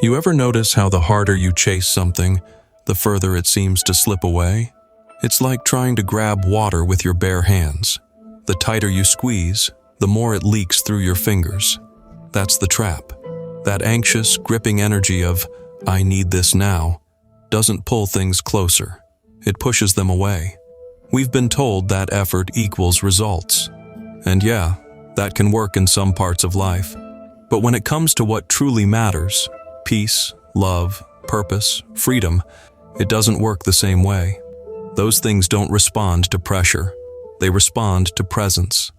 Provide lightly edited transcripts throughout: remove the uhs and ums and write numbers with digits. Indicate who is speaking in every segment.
Speaker 1: You ever notice how the harder you chase something, the further it seems to slip away? It's like trying to grab water with your bare hands. The tighter you squeeze, the more it leaks through your fingers. That's the trap. That anxious, gripping energy of, "I need this now," doesn't pull things closer. It pushes them away. We've been told that effort equals results. And yeah, that can work in some parts of life. But when it comes to what truly matters, peace, love, purpose, freedom, it doesn't work the same way. Those things don't respond to pressure. They respond to presence.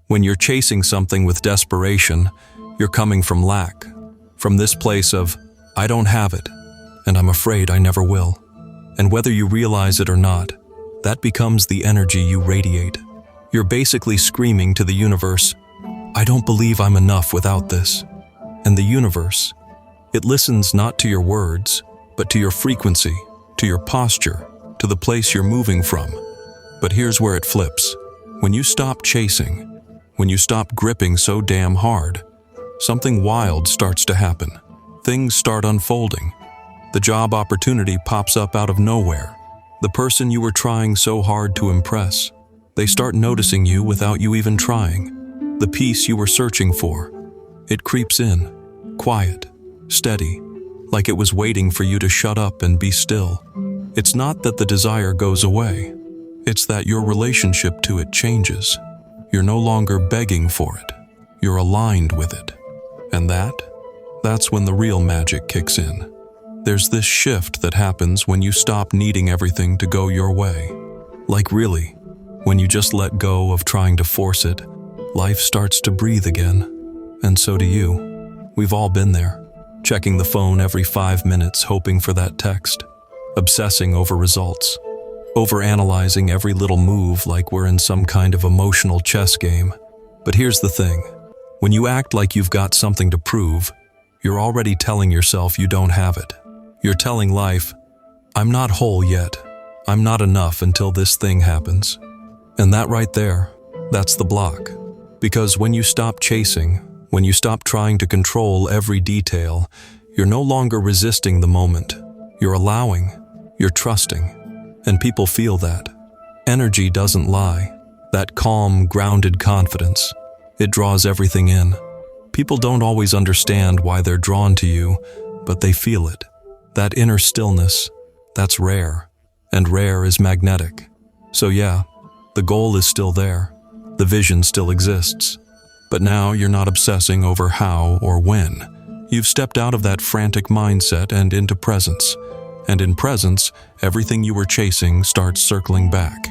Speaker 1: When you're chasing something with desperation, you're coming from lack, from this place of, "I don't have it, and I'm afraid I never will." And whether you realize it or not, that becomes the energy you radiate. You're basically screaming to the universe, "I don't believe I'm enough without this." And the universe, it listens not to your words, but to your frequency, to your posture, to the place you're moving from. But here's where it flips. When you stop chasing, when you stop gripping so damn hard, something wild starts to happen. Things start unfolding. The job opportunity pops up out of nowhere. The person you were trying so hard to impress, they start noticing you without you even trying. The peace you were searching for, it creeps in, quiet, steady, like it was waiting for you to shut up and be still. It's not that the desire goes away. It's that your relationship to it changes. You're no longer begging for it. You're aligned with it. And that's when the real magic kicks in. There's this shift that happens when you stop needing everything to go your way. Like really, when you just let go of trying to force it, life starts to breathe again. And so do you. We've all been there, checking the phone every 5 minutes hoping for that text, obsessing over results, overanalyzing every little move like we're in some kind of emotional chess game. But here's the thing. When you act like you've got something to prove, you're already telling yourself you don't have it. You're telling life, "I'm not whole yet. I'm not enough until this thing happens." And that right there, that's the block. Because when you stop chasing, when you stop trying to control every detail, you're no longer resisting the moment. You're allowing, you're trusting. And people feel that. Energy doesn't lie. That calm, grounded confidence, it draws everything in. People don't always understand why they're drawn to you, but they feel it. That inner stillness, that's rare. And rare is magnetic. So yeah, the goal is still there. The vision still exists. But now you're not obsessing over how or when. You've stepped out of that frantic mindset and into presence. And in presence, everything you were chasing starts circling back.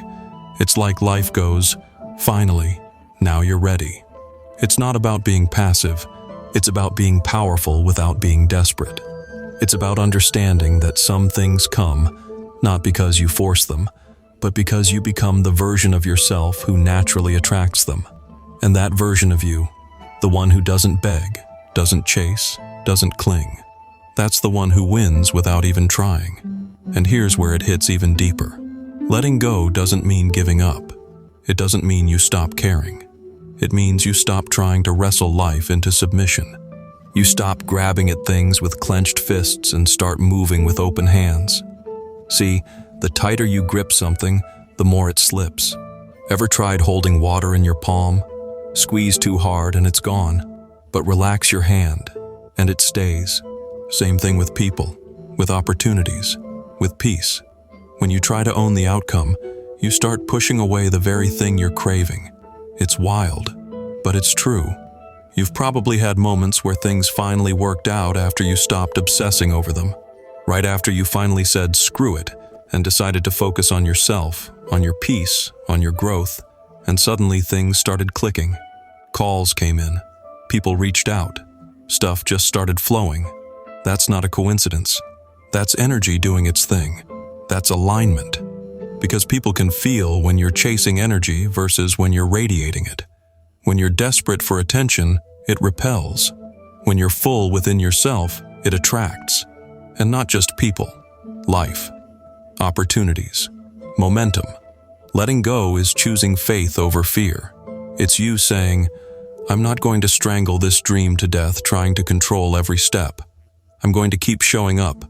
Speaker 1: It's like life goes, "Finally, now you're ready." It's not about being passive. It's about being powerful without being desperate. It's about understanding that some things come, not because you force them, but because you become the version of yourself who naturally attracts them. And that version of you, the one who doesn't beg, doesn't chase, doesn't cling, that's the one who wins without even trying. And here's where it hits even deeper. Letting go doesn't mean giving up. It doesn't mean you stop caring. It means you stop trying to wrestle life into submission. You stop grabbing at things with clenched fists and start moving with open hands. See, the tighter you grip something, the more it slips. Ever tried holding water in your palm? Squeeze too hard and it's gone. But relax your hand, and it stays. Same thing with people, with opportunities, with peace. When you try to own the outcome, you start pushing away the very thing you're craving. It's wild, but it's true. You've probably had moments where things finally worked out after you stopped obsessing over them. Right after you finally said, "Screw it," and decided to focus on yourself, on your peace, on your growth, and suddenly things started clicking. Calls came in. People reached out. Stuff just started flowing. That's not a coincidence. That's energy doing its thing. That's alignment. Because people can feel when you're chasing energy versus when you're radiating it. When you're desperate for attention, it repels. When you're full within yourself, it attracts. And not just people, life, opportunities, momentum. Letting go is choosing faith over fear. It's you saying, "I'm not going to strangle this dream to death trying to control every step. I'm going to keep showing up,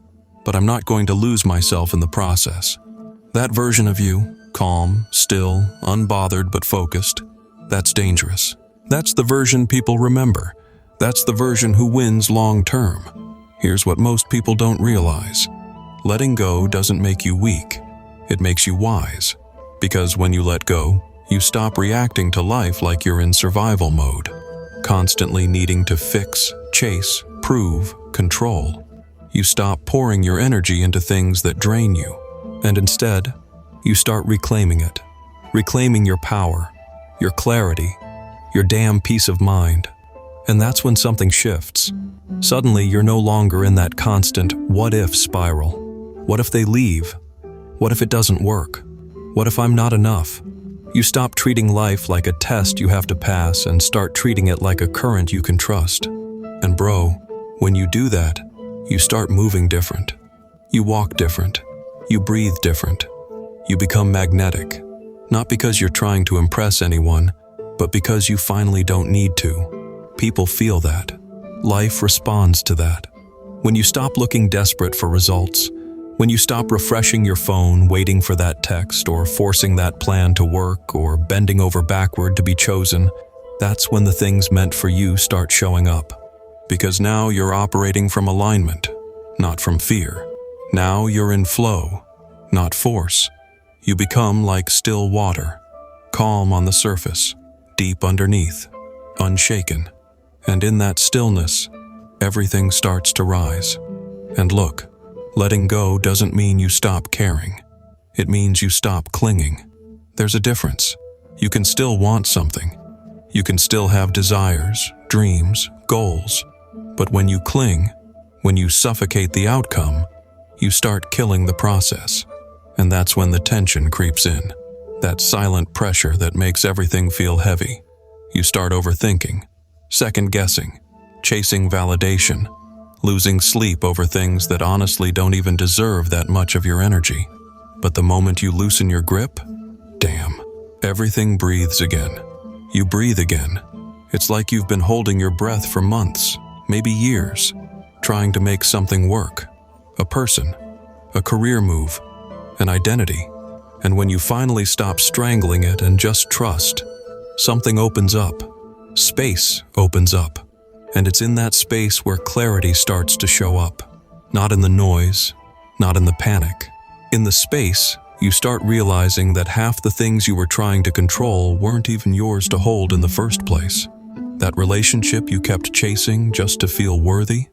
Speaker 1: but I'm not going to lose myself in the process. That version of you, calm, still, unbothered but focused, that's dangerous. That's the version people remember. That's the version who wins long term. Here's what most people don't realize. Letting go doesn't make you weak. It makes you wise. Because when you let go, you stop reacting to life like you're in survival mode, constantly needing to fix, chase, prove, control. You stop pouring your energy into things that drain you, and instead, you start reclaiming it. Reclaiming your power, your clarity, your damn peace of mind. And that's when something shifts. Suddenly, you're no longer in that constant what-if spiral. What if they leave? What if it doesn't work? What if I'm not enough? You stop treating life like a test you have to pass and start treating it like a current you can trust. And bro, when you do that, you start moving different. You walk different. You breathe different. You become magnetic. Not because you're trying to impress anyone, but because you finally don't need to. People feel that. Life responds to that. When you stop looking desperate for results, when you stop refreshing your phone, waiting for that text, or forcing that plan to work, or bending over backward to be chosen, that's when the things meant for you start showing up. Because now you're operating from alignment, not from fear. Now you're in flow, not force. You become like still water, calm on the surface, deep underneath, unshaken. And in that stillness, everything starts to rise. And look, letting go doesn't mean you stop caring. It means you stop clinging. There's a difference. You can still want something. You can still have desires, dreams, goals. But when you cling, when you suffocate the outcome, you start killing the process. And that's when the tension creeps in. That silent pressure that makes everything feel heavy. You start overthinking, second-guessing, chasing validation, losing sleep over things that honestly don't even deserve that much of your energy. But the moment you loosen your grip, damn, everything breathes again. You breathe again. It's like you've been holding your breath for months, maybe years, trying to make something work. A person, a career move, an identity. And when you finally stop strangling it and just trust, something opens up. Space opens up. And it's in that space where clarity starts to show up. Not in the noise, not in the panic. In the space, you start realizing that half the things you were trying to control weren't even yours to hold in the first place. That relationship you kept chasing just to feel worthy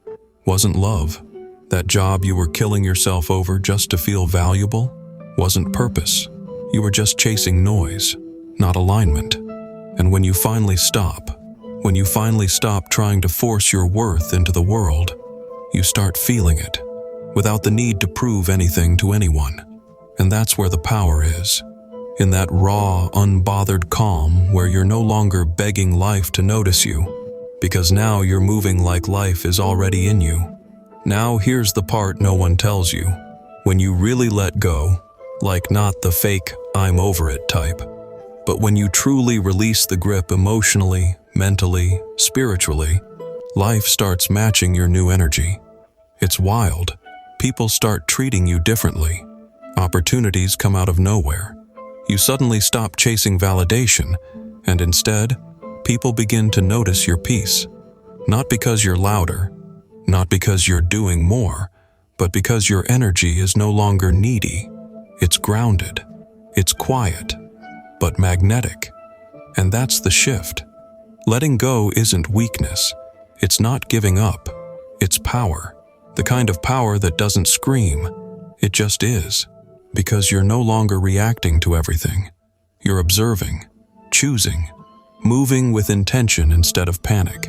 Speaker 1: wasn't love. That job you were killing yourself over just to feel valuable wasn't purpose. You were just chasing noise, not alignment. And when you finally stop trying to force your worth into the world, you start feeling it, without the need to prove anything to anyone. And that's where the power is. In that raw, unbothered calm where you're no longer begging life to notice you, because now you're moving like life is already in you. Now here's the part no one tells you. When you really let go, like not the fake "I'm over it" type, but when you truly release the grip emotionally, mentally, spiritually, life starts matching your new energy. It's wild. People start treating you differently. Opportunities come out of nowhere. You suddenly stop chasing validation, and instead, people begin to notice your peace. Not because you're louder, not because you're doing more, but because your energy is no longer needy. It's grounded. It's quiet, but magnetic. And that's the shift. Letting go isn't weakness. It's not giving up. It's power. The kind of power that doesn't scream. It just is. Because you're no longer reacting to everything. You're observing, choosing, moving with intention instead of panic.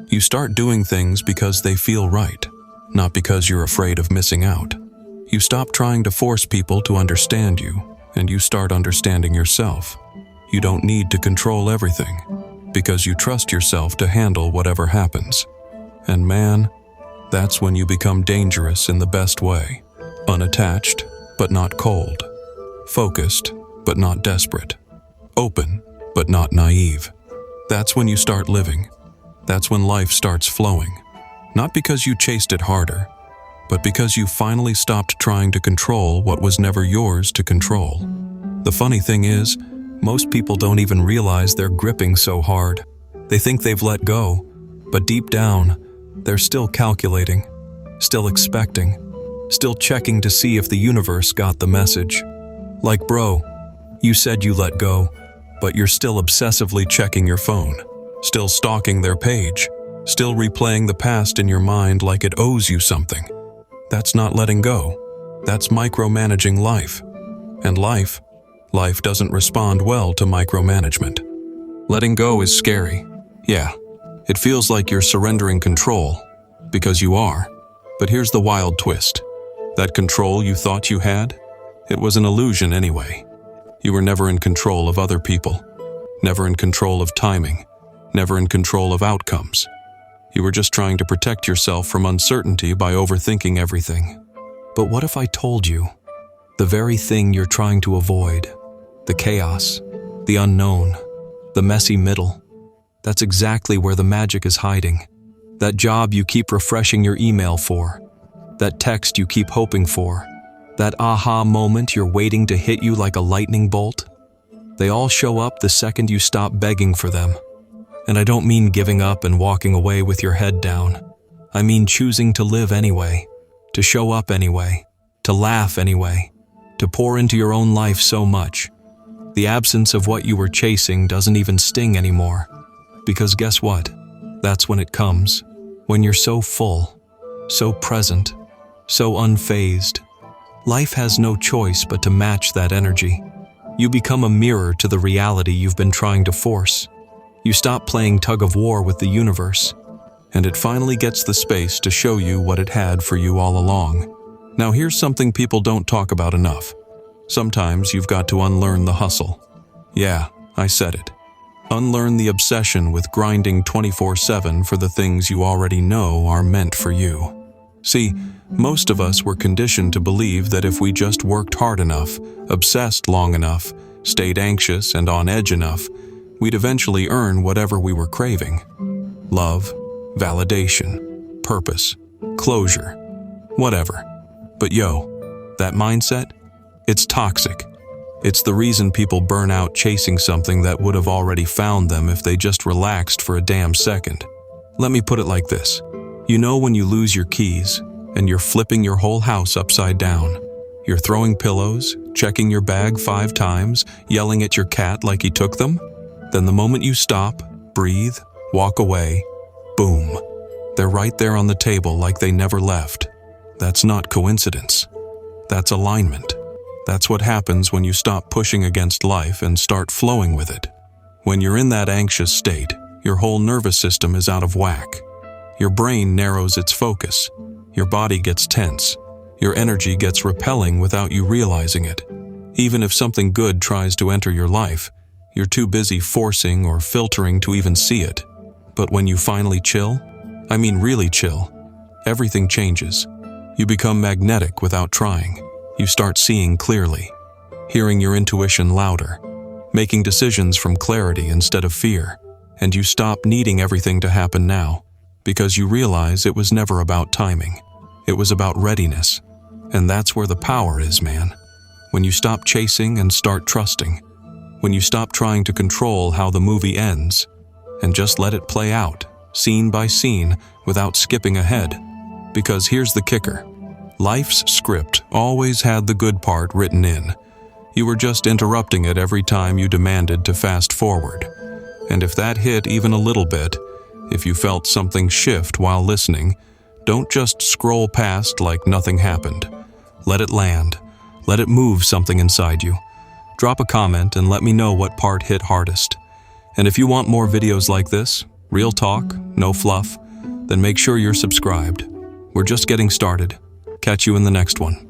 Speaker 1: You start doing things because they feel right, not because you're afraid of missing out. You stop trying to force people to understand you, and you start understanding yourself. You don't need to control everything, because you trust yourself to handle whatever happens. And man, that's when you become dangerous in the best way. Unattached, but not cold. Focused, but not desperate. Open, but not naive. That's when you start living. That's when life starts flowing. Not because you chased it harder, but because you finally stopped trying to control what was never yours to control. The funny thing is, most people don't even realize they're gripping so hard. They think they've let go, but deep down, they're still calculating, still expecting, still checking to see if the universe got the message. Like, bro, you said you let go, but you're still obsessively checking your phone, still stalking their page, still replaying the past in your mind like it owes you something. That's not letting go. That's micromanaging life. And life doesn't respond well to micromanagement. Letting go is scary. Yeah, it feels like you're surrendering control, because you are. But here's the wild twist. That control you thought you had, it was an illusion anyway. You were never in control of other people, never in control of timing, never in control of outcomes. You were just trying to protect yourself from uncertainty by overthinking everything. But what if I told you, the very thing you're trying to avoid, the chaos, the unknown, the messy middle, that's exactly where the magic is hiding. That job you keep refreshing your email for, that text you keep hoping for, that aha moment you're waiting to hit you like a lightning bolt, they all show up the second you stop begging for them. And I don't mean giving up and walking away with your head down. I mean choosing to live anyway, to show up anyway, to laugh anyway, to pour into your own life so much. The absence of what you were chasing doesn't even sting anymore. Because guess what? That's when it comes. When you're so full, so present, so unfazed. Life has no choice but to match that energy. You become a mirror to the reality you've been trying to force. You stop playing tug-of-war with the universe, and it finally gets the space to show you what it had for you all along. Now here's something people don't talk about enough. Sometimes you've got to unlearn the hustle. Yeah, I said it. Unlearn the obsession with grinding 24/7 for the things you already know are meant for you. See, most of us were conditioned to believe that if we just worked hard enough, obsessed long enough, stayed anxious and on edge enough, we'd eventually earn whatever we were craving. Love, validation, purpose, closure, whatever. But that mindset, it's toxic. It's the reason people burn out chasing something that would have already found them if they just relaxed for a damn second. Let me put it like this. You know when you lose your keys and you're flipping your whole house upside down. You're throwing pillows, checking your bag 5 times, yelling at your cat like he took them? Then the moment you stop, breathe, walk away, boom. They're right there on the table like they never left. That's not coincidence. That's alignment. That's what happens when you stop pushing against life and start flowing with it. When you're in that anxious state, your whole nervous system is out of whack. Your brain narrows its focus. Your body gets tense. Your energy gets repelling without you realizing it. Even if something good tries to enter your life, you're too busy forcing or filtering to even see it. But when you finally chill, I mean really chill, everything changes. You become magnetic without trying. You start seeing clearly, hearing your intuition louder, making decisions from clarity instead of fear, and you stop needing everything to happen now, because you realize it was never about timing. It was about readiness. And that's where the power is, man. When you stop chasing and start trusting. When you stop trying to control how the movie ends and just let it play out, scene by scene, without skipping ahead. Because here's the kicker. Life's script always had the good part written in. You were just interrupting it every time you demanded to fast forward. And if that hit even a little bit, if you felt something shift while listening, don't just scroll past like nothing happened. Let it land. Let it move something inside you. Drop a comment and let me know what part hit hardest. And if you want more videos like this, real talk, no fluff, then make sure you're subscribed. We're just getting started. Catch you in the next one.